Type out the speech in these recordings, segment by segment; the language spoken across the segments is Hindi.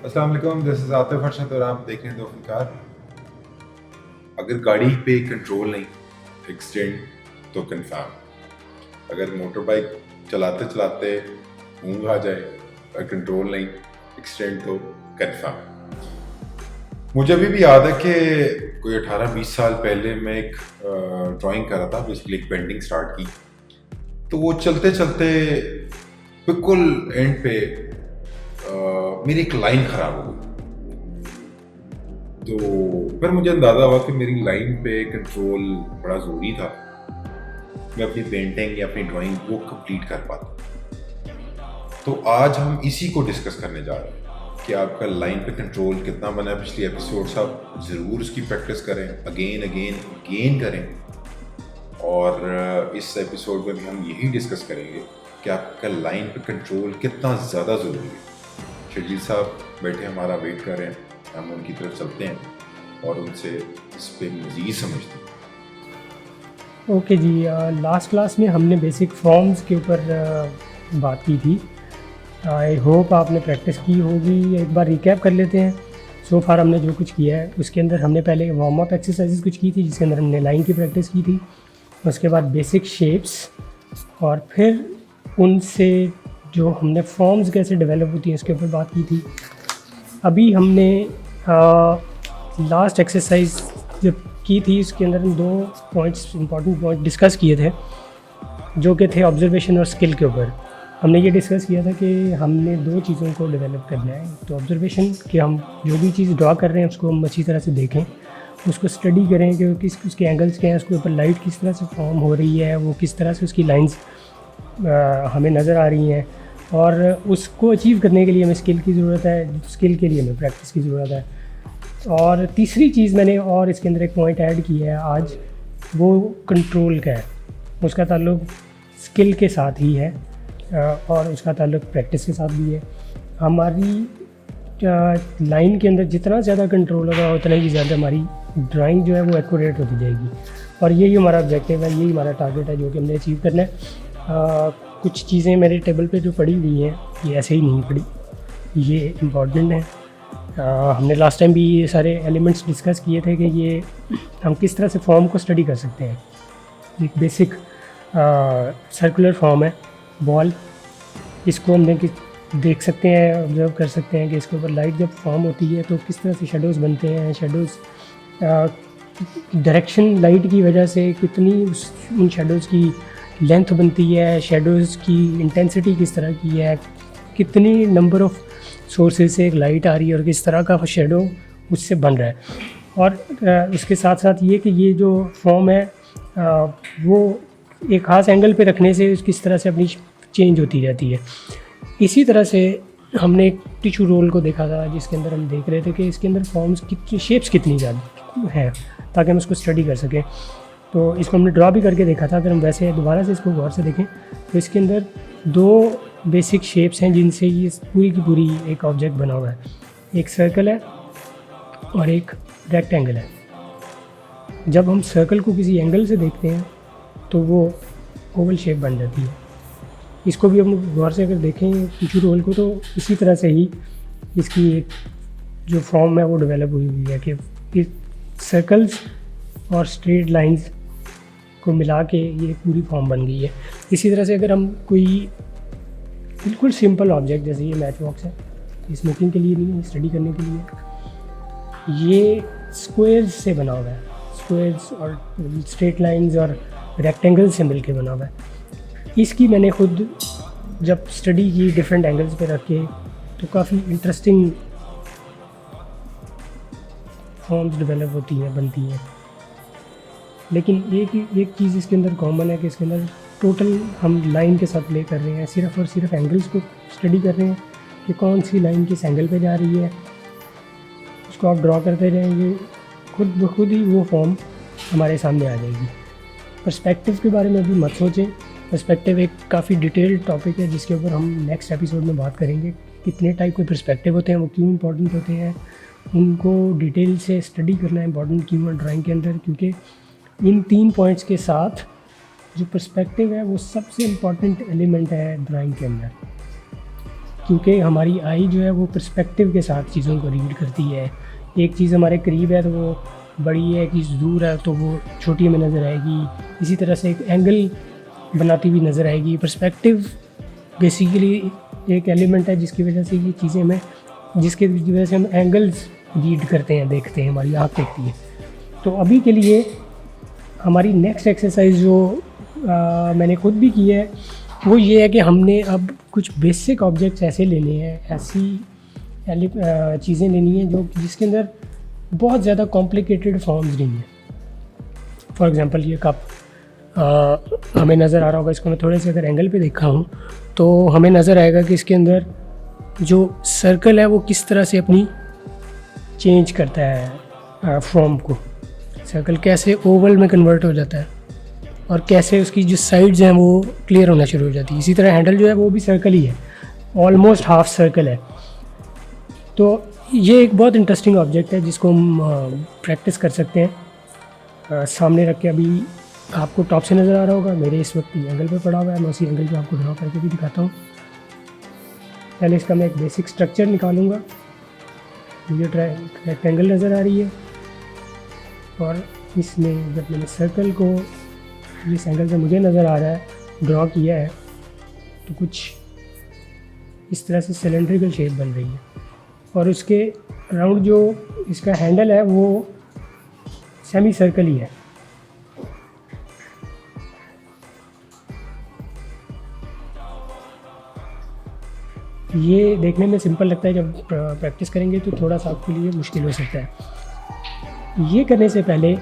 अस्सलाम वालेकुम, दिस इज़ आतिफ अरशद और आप देख रहे हैं दो फनकार। अगर गाड़ी पे कंट्रोल नहीं, एक्सीडेंट तो कंफर्म। अगर मोटर बाइक चलाते चलाते ऊँघ आ जाए और कंट्रोल नहीं, एक्सीडेंट तो कंफर्म। मुझे अभी भी याद है कि कोई 18-20 साल पहले मैं एक ड्राइंग कर रहा था, बेसिकली एक पेंटिंग स्टार्ट की। तो वो चलते चलते बिल्कुल एंड पे मेरी एक लाइन खराब हो गई। तो फिर मुझे अंदाज़ा हुआ कि मेरी लाइन पे कंट्रोल बड़ा ज़रूरी था, मैं अपनी पेंटिंग या अपनी ड्राइंग वो कंप्लीट कर पाता। तो आज हम इसी को डिस्कस करने जा रहे हैं कि आपका लाइन पे कंट्रोल कितना बना है। पिछले एपिसोड्स आप ज़रूर उसकी प्रैक्टिस करें, अगेन अगेन अगेन करें। और इस एपिसोड में भी हम यही डिस्कस करेंगे कि आपका लाइन पे कंट्रोल कितना ज़्यादा ज़रूरी है। शजील साहब बैठे हमारा वेट कर रहे हैं, हम उनकी तरफ चलते हैं और उनसे इस पे मज़ीद समझते हैं। ओके जी, लास्ट क्लास में हमने बेसिक फॉर्म्स के ऊपर बात की थी। आई होप आपने प्रैक्टिस की होगी। एक बार रिकैप कर लेते हैं। सो फार हमने जो कुछ किया है उसके अंदर हमने पहले वार्म अप एक्सरसाइजेस कुछ की थी, जिसके अंदर हमने लाइन की प्रैक्टिस की थी। उसके बाद बेसिक शेप्स, और फिर उनसे जो हमने फॉर्म्स कैसे डेवलप होती हैं उसके ऊपर बात की थी। अभी हमने लास्ट एक्सरसाइज जब की थी उसके अंदर हम 2 पॉइंट्स, इंपॉर्टेंट पॉइंट डिस्कस किए थे, जो कि थे ऑब्जर्वेशन और स्किल के ऊपर। हमने ये डिस्कस किया था कि हमने 2 चीज़ों को डेवलप करना है। तो ऑब्जर्वेशन कि हम जो भी चीज़ ड्रा कर रहे हैं उसको हम अच्छी तरह से देखें, उसको स्टडी करें कि किस उसके एंगल्स क्या हैं, उसके ऊपर लाइट किस तरह से फॉर्म हो रही है, वो किस तरह से उसकी लाइंस हमें नज़र आ रही हैं। और उसको अचीव करने के लिए हमें स्किल की ज़रूरत है, स्किल के लिए हमें प्रैक्टिस की ज़रूरत है। और तीसरी चीज़ मैंने और इसके अंदर एक पॉइंट ऐड किया है आज, वो कंट्रोल का है। उसका ताल्लुक स्किल के साथ ही है और उसका ताल्लुक प्रैक्टिस के साथ भी है। हमारी लाइन के अंदर जितना ज़्यादा कंट्रोल होगा उतना ही ज़्यादा हमारी ड्राइंग जो है वो एक्यूरेट होती जाएगी। और यही हमारा ऑब्जेक्टिव है, यही हमारा टारगेट है जो कि हमने अचीव करना है। कुछ चीज़ें मेरे टेबल पे जो पड़ी हुई हैं ये ऐसे ही नहीं पड़ी, ये इम्पॉर्टेंट है। हमने लास्ट टाइम भी ये सारे एलिमेंट्स डिस्कस किए थे कि ये हम किस तरह से फॉर्म को स्टडी कर सकते हैं। एक बेसिक सर्कुलर फॉर्म है बॉल, इसको हम देख सकते हैं, ऑब्जर्व कर सकते हैं कि इसके ऊपर लाइट जब फॉर्म होती है तो किस तरह से शेडोज़ बनते हैं। शेडोज़ डायरेक्शन लाइट की वजह से कितनी उन शेडोज़ की लेंथ बनती है, शेडोज़ की इंटेंसिटी किस तरह की है, कितनी नंबर ऑफ़ सोर्सेज से एक लाइट आ रही है और किस तरह का शेडो उससे बन रहा है। और उसके साथ साथ ये कि ये जो फॉर्म है वो एक ख़ास एंगल पे रखने से किस तरह से अपनी चेंज होती रहती है। इसी तरह से हमने एक टिशू रोल को देखा था, जिसके अंदर हम देख रहे थे कि इसके अंदर फॉर्म्स कितनी, शेप्स कितनी ज़्यादा हैं, ताकि हम उसको स्टडी कर सकें। तो इसको हमने ड्रॉ भी करके देखा था। अगर हम वैसे दोबारा से इसको गौर से देखें तो इसके अंदर 2 बेसिक शेप्स हैं जिनसे ये पूरी की पूरी एक ऑब्जेक्ट बना हुआ है। एक सर्कल है और एक रेक्टेंगल है। जब हम सर्कल को किसी एंगल से देखते हैं तो वो ओवल शेप बन जाती है। इसको भी हम गौर से अगर देखें टिशू रोल को तो इसी तरह से ही इसकी एक जो फॉर्म है वो डेवलप हुई हुई है कि सर्कल्स और स्ट्रेट लाइंस को मिला के ये पूरी फॉर्म बन गई है। इसी तरह से अगर हम कोई बिल्कुल सिंपल ऑब्जेक्ट, जैसे ये मैच बॉक्स है, स्मोकिंग के लिए नहीं, स्टडी करने के लिए, ये स्क्वायर्स से बना हुआ है, स्क्वायर्स और स्ट्रेट लाइंस और रेक्टेंगल से मिल के बना हुआ है। इसकी मैंने खुद जब स्टडी की डिफरेंट एंगल्स पे रख के तो काफ़ी इंटरेस्टिंग फॉर्म्स डेवलप होती हैं, बनती हैं। लेकिन एक चीज़ इसके अंदर कॉमन है कि इसके अंदर टोटल हम लाइन के साथ प्ले कर रहे हैं, सिर्फ़ और सिर्फ एंगल्स को स्टडी कर रहे हैं कि कौन सी लाइन किस एंगल पे जा रही है। उसको आप ड्रॉ करते रहेंगे, खुद ब खुद ही वो फॉर्म हमारे सामने आ जाएगी। पर्सपेक्टिव के बारे में भी मत सोचें। पर्सपेक्टिव एक काफ़ी डिटेल्ड टॉपिक है जिसके ऊपर हम नेक्स्ट एपिसोड में बात करेंगे। कितने टाइप के पर्सपेक्टिव होते हैं, वो क्यों इंपॉर्टेंट होते हैं, उनको डिटेल से स्टडी करना इंपॉर्टेंट क्यों है ड्राइंग के अंदर, क्योंकि इन 3 पॉइंट्स के साथ जो पर्सपेक्टिव है वो सबसे इम्पॉर्टेंट एलिमेंट है ड्राइंग के अंदर। क्योंकि हमारी आई जो है वो पर्सपेक्टिव के साथ चीज़ों को रीड करती है। एक चीज़ हमारे करीब है तो वो बड़ी है, एक चीज़ दूर है तो वो छोटी हमें नज़र आएगी। इसी तरह से एक एंगल बनाती हुई नज़र आएगी। पर्सपेक्टिव बेसिकली एक एलिमेंट है जिसकी वजह से ये चीज़ें हमें, जिसकी वजह से हम एंगल्स रीड करते हैं, देखते हैं, हमारी आँख देखती है। तो अभी के लिए हमारी नेक्स्ट एक्सरसाइज जो मैंने खुद भी की है वो ये है कि हमने अब कुछ बेसिक ऑब्जेक्ट्स ऐसे लेने हैं, ऐसी चीज़ें लेनी है जो जिसके अंदर बहुत ज़्यादा कॉम्प्लिकेटेड फॉर्म्स नहीं है। फॉर एग्ज़ाम्पल ये कप हमें नज़र आ रहा होगा, इसको मैं थोड़े से अगर एंगल पे देखा हूँ तो हमें नज़र आएगा कि इसके अंदर जो सर्कल है वो किस तरह से अपनी चेंज करता है फॉर्म को। सर्कल कैसे ओवल में कन्वर्ट हो जाता है और कैसे उसकी जो साइड्स हैं वो क्लियर होना शुरू हो जाती है। इसी तरह हैंडल जो है वो भी सर्कल ही है, ऑलमोस्ट हाफ सर्कल है। तो ये एक बहुत इंटरेस्टिंग ऑब्जेक्ट है जिसको हम प्रैक्टिस कर सकते हैं। सामने रख के अभी आपको टॉप से नज़र आ रहा होगा, मेरे इस वक्त एंगल पे पड़ा हुआ है, मैं उसी एंगल पे आपको ड्रॉ करके भी दिखाता हूँ। पहले इसका मैं एक बेसिक स्ट्रक्चर निकालूंगा। मुझे रेक्टेंगल नज़र आ रही है और इसमें जब मैंने सर्कल को जिस एंगल से मुझे नज़र आ रहा है ड्रॉ किया है तो कुछ इस तरह से सिलेंड्रिकल शेप बन रही है और उसके राउंड जो इसका हैंडल है वो सेमी सर्कल ही है। ये देखने में सिंपल लगता है, जब प्रैक्टिस करेंगे तो थोड़ा सा आपके लिए मुश्किल हो सकता है। ये करने से पहले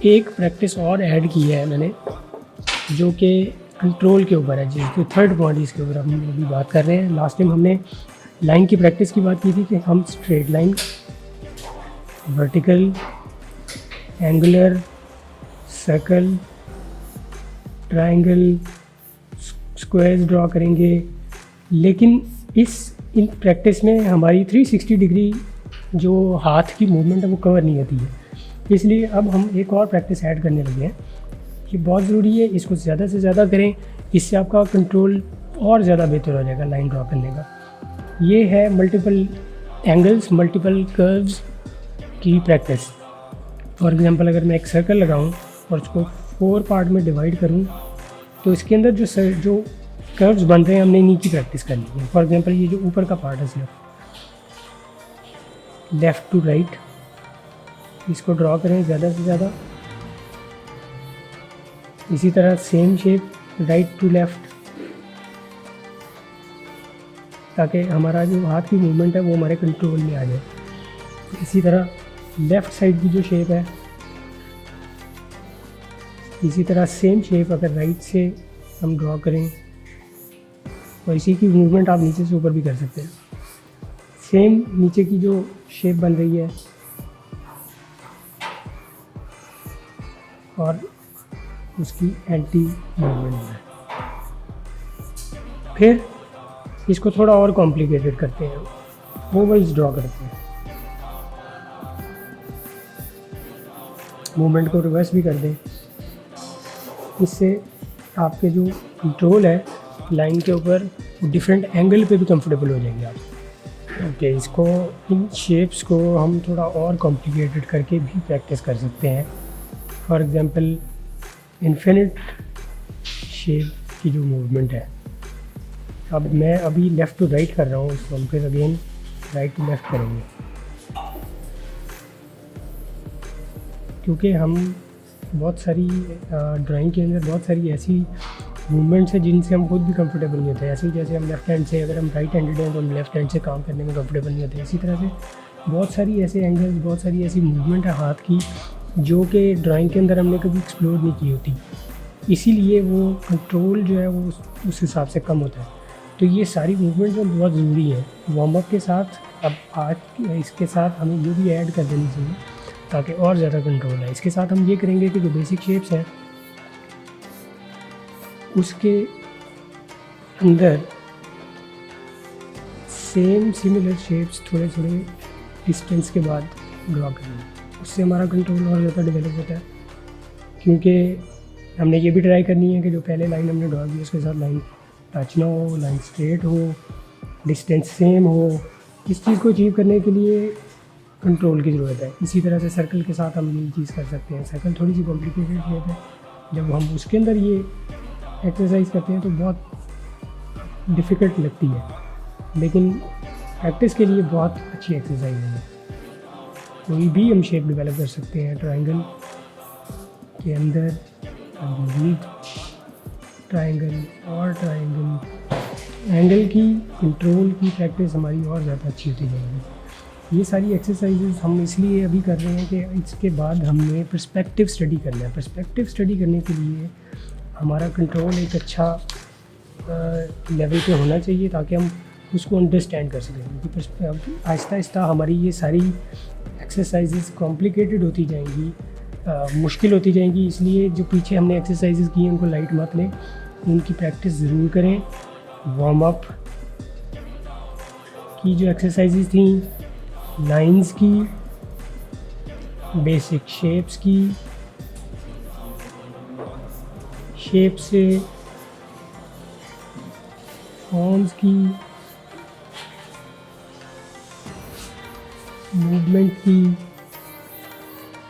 एक प्रैक्टिस और ऐड की है मैंने जो कि कंट्रोल के ऊपर है, जिसके थर्ड पॉइंट इसके ऊपर हम अभी बात कर रहे हैं। लास्ट टाइम हमने लाइन की प्रैक्टिस की बात की थी कि हम straight line, vertical, angular, circle, triangle, squares draw करेंगे, लेकिन इन प्रैक्टिस में हमारी 360 डिग्री जो हाथ की मूवमेंट है वो कवर नहीं होती है। इसलिए अब हम एक और प्रैक्टिस ऐड करने लगे हैं। ये बहुत ज़रूरी है, इसको ज़्यादा से ज़्यादा करें, इससे आपका कंट्रोल और ज़्यादा बेहतर हो जाएगा लाइन ड्रॉ करने का। ये है मल्टीपल एंगल्स, मल्टीपल कर्व्स की प्रैक्टिस। फॉर एग्जांपल अगर मैं एक सर्कल लगाऊं और उसको 4 पार्ट में डिवाइड करूं तो इसके अंदर जो कर्व्स बन रहे हैं हमने इन्हीं की प्रैक्टिस करनी है। फॉर एग्जांपल ये जो ऊपर का पार्ट है सिर्फ लेफ़्ट टू राइट, इसको ड्रॉ करें ज़्यादा से ज़्यादा। इसी तरह same shape right to left, ताकि हमारा जो हाथ की मूवमेंट है वो हमारे कंट्रोल में आ जाए। इसी तरह लेफ़्ट साइड की जो शेप है, इसी तरह सेम शेप अगर राइट से हम ड्रॉ करें और इसी की मूवमेंट आप नीचे से ऊपर भी कर सकते हैं। सेम नीचे की जो शेप बन रही है और उसकी एंटी मूवमेंट है। फिर इसको थोड़ा और कॉम्प्लिकेटेड करते हैं, ओवल्स ड्रॉ करते हैं। मूवमेंट को रिवर्स भी कर दें, इससे आपके जो कंट्रोल है लाइन के ऊपर डिफरेंट एंगल पे भी कंफर्टेबल हो जाएंगे आप। ओके, इसको इन शेप्स को हम थोड़ा और कॉम्प्लिकेटेड करके भी प्रैक्टिस कर सकते हैं। फॉर एग्जांपल इन्फिनिट शेप की जो मूवमेंट है, अब मैं अभी लेफ़्ट टू राइट कर रहा हूँ, इसको हम फिर अगेन राइट टू लेफ़्ट करेंगे, क्योंकि हम बहुत सारी ड्राइंग के अंदर बहुत सारी ऐसी मूवमेंट्स है जिनसे हम खुद भी कंफर्टेबल नहीं होते। ऐसे ही जैसे हम लेफ़्ट हैंड से, अगर हम राइट हैंडेड हैं तो हम लेफ़्ट हैंड से काम करने में कंफर्टेबल नहीं होते। इसी तरह से बहुत सारी ऐसे एंगल्स, बहुत सारी ऐसी मूवमेंट है हाथ की जो कि ड्राइंग के अंदर हमने कभी एक्सप्लोर नहीं की होती, इसीलिए वो कंट्रोल जो है वो उस हिसाब से कम होता है। तो ये सारी मूवमेंट जो बहुत ज़रूरी है वार्म अप के साथ। अब आज इसके साथ हमें ये भी ऐड कर देनी चाहिए ताकि और ज़्यादा कंट्रोल है। इसके साथ हम ये करेंगे कि जो बेसिक शेप्स हैं उसके अंदर सेम सिमिलर शेप्स थोड़े थोड़े डिस्टेंस के बाद ड्रॉ करेंगे, उससे हमारा कंट्रोल और ज़्यादा डेवलप होता है। क्योंकि हमने ये भी ट्राई करनी है कि जो पहले लाइन हमने ड्रॉ की उसके साथ लाइन टच ना हो, लाइन स्ट्रेट हो, डिस्टेंस सेम हो। इस चीज़ को अचीव करने के लिए कंट्रोल की ज़रूरत है। इसी तरह से सर्कल के साथ हम यही चीज़ कर सकते हैं। सर्कल थोड़ी सी कॉम्प्लिकेटेड शेप है, जब हम उसके अंदर ये एक्सरसाइज करते हैं तो बहुत डिफ़िकल्ट लगती है, लेकिन प्रैक्टिस के लिए बहुत अच्छी एक्सरसाइज है। कोई भी हम शेप डेवलप कर सकते हैं। ट्रायंगल के अंदर ट्रायंगल और ट्रायंगल एंगल की कंट्रोल की प्रैक्टिस हमारी और ज़्यादा अच्छी होती जाएगी। ये सारी एक्सरसाइजेज हम इसलिए अभी कर रहे हैं कि इसके बाद हमने पर्सपेक्टिव स्टडी करना है। पर्सपेक्टिव स्टडी करने के लिए हमारा कंट्रोल एक अच्छा लेवल पे होना चाहिए, ताकि हम उसको अंडरस्टैंड कर सकें। क्योंकि आहिस्ता आहिस्ता हमारी ये सारी एक्सरसाइजेज कॉम्प्लिकेटेड होती जाएंगी, मुश्किल होती जाएंगी। इसलिए जो पीछे हमने एक्सरसाइजेज की हैं उनको लाइट मत लें, उनकी प्रैक्टिस ज़रूर करें। वार्म अप की जो एक्सरसाइजेज थी, लाइंस की, बेसिक शेप्स की, शेप से फॉर्म्स की, मूवमेंट की,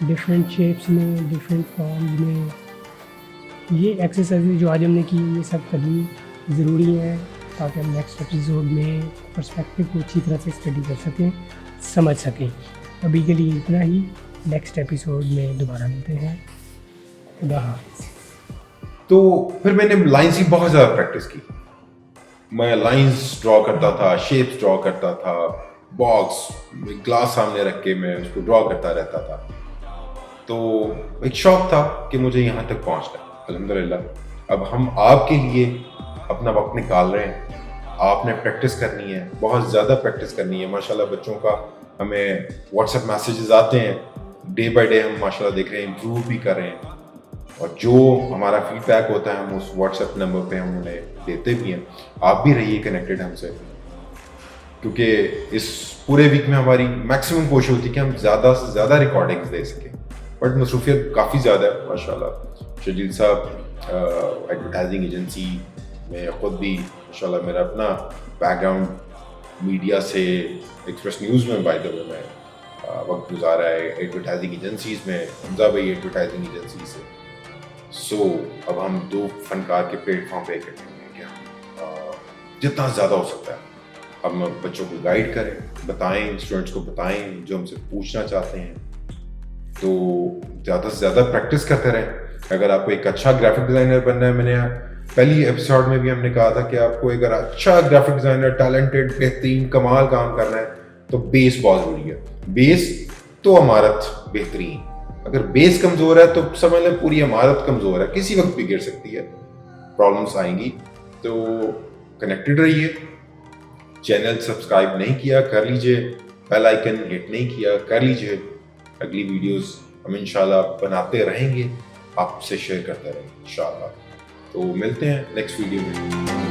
डिफरेंट शेप्स में, डिफरेंट फॉर्म्स में, ये एक्सरसाइजेज जो आज हमने की ये सब करनी ज़रूरी है, ताकि हम नेक्स्ट एपिसोड में पर्सपेक्टिव को अच्छी तरह से स्टडी कर सकें, समझ सकें। अभी के लिए इतना ही, नेक्स्ट एपिसोड में दोबारा मिलते हैं। खुदा हाफ़िज़। तो फिर मैंने लाइंस की बहुत ज़्यादा प्रैक्टिस की। मैं लाइंस ड्रॉ करता था, शेप्स ड्रॉ करता था, बॉक्स ग्लास सामने रख के मैं उसको ड्रॉ करता रहता था। तो एक शौक था कि मुझे यहाँ तक पहुँचना है। अल्हम्दुलिल्लाह अब हम आपके लिए अपना वक्त निकाल रहे हैं। आपने प्रैक्टिस करनी है, बहुत ज़्यादा प्रैक्टिस करनी है। माशाल्लाह बच्चों का हमें व्हाट्सएप मैसेजेस आते हैं, डे बाय डे हम माशाल्लाह देख रहे हैं, इम्प्रूव भी कर रहे हैं। और जो हमारा फीडबैक होता है हम उस व्हाट्सएप नंबर पे हम उन्हें देते भी हैं। आप भी रहिए कनेक्टेड हमसे, क्योंकि इस पूरे वीक में हमारी मैक्सिमम कोशिश होती है कि हम ज़्यादा से ज़्यादा रिकॉर्डिंग्स दे सकें, बट मसरूफियत काफ़ी ज़्यादा है माशाल्लाह। शजील साहब एडवर्टाइजिंग एजेंसी में ख़ुद भी माशाल्लाह, मेरा अपना बैकग्राउंड मीडिया से एक्सप्रेस न्यूज़ में बाय द वे मैं वक्त गुजारा है, एडवर्टाइजिंग एजेंसीज़ में, हमजा भाई एडवर्टाइजिंग एजेंसी से। सो अब हम दो फनकार के प्लेटफॉर्म पे इकट्ठे हैं क्या, जितना ज़्यादा हो सकता है हम बच्चों को गाइड करें, बताएं, स्टूडेंट्स को बताएं जो हमसे पूछना चाहते हैं। तो ज़्यादा से ज़्यादा प्रैक्टिस करते रहें। अगर आपको एक अच्छा ग्राफिक डिज़ाइनर बनना है, मैंने पहली एपिसोड में भी हमने कहा था कि आपको अगर अच्छा ग्राफिक डिज़ाइनर, टैलेंटेड, बेहतरीन, कमाल काम करना है तो बेस बहुत ज़रूरी है। बेस तो इमारत बेहतरीन, अगर बेस कमज़ोर है तो समझ लें पूरी इमारत कमज़ोर है, किसी वक्त भी गिर सकती है, प्रॉब्लम्स आएंगी। तो कनेक्टेड रहिए। चैनल सब्सक्राइब नहीं किया कर लीजिए, बेल आइकन हिट नहीं किया कर लीजिए। अगली वीडियोस हम इंशाल्लाह बनाते रहेंगे, आपसे शेयर करते रहेंगे इंशाल्लाह। तो मिलते हैं नेक्स्ट वीडियो में।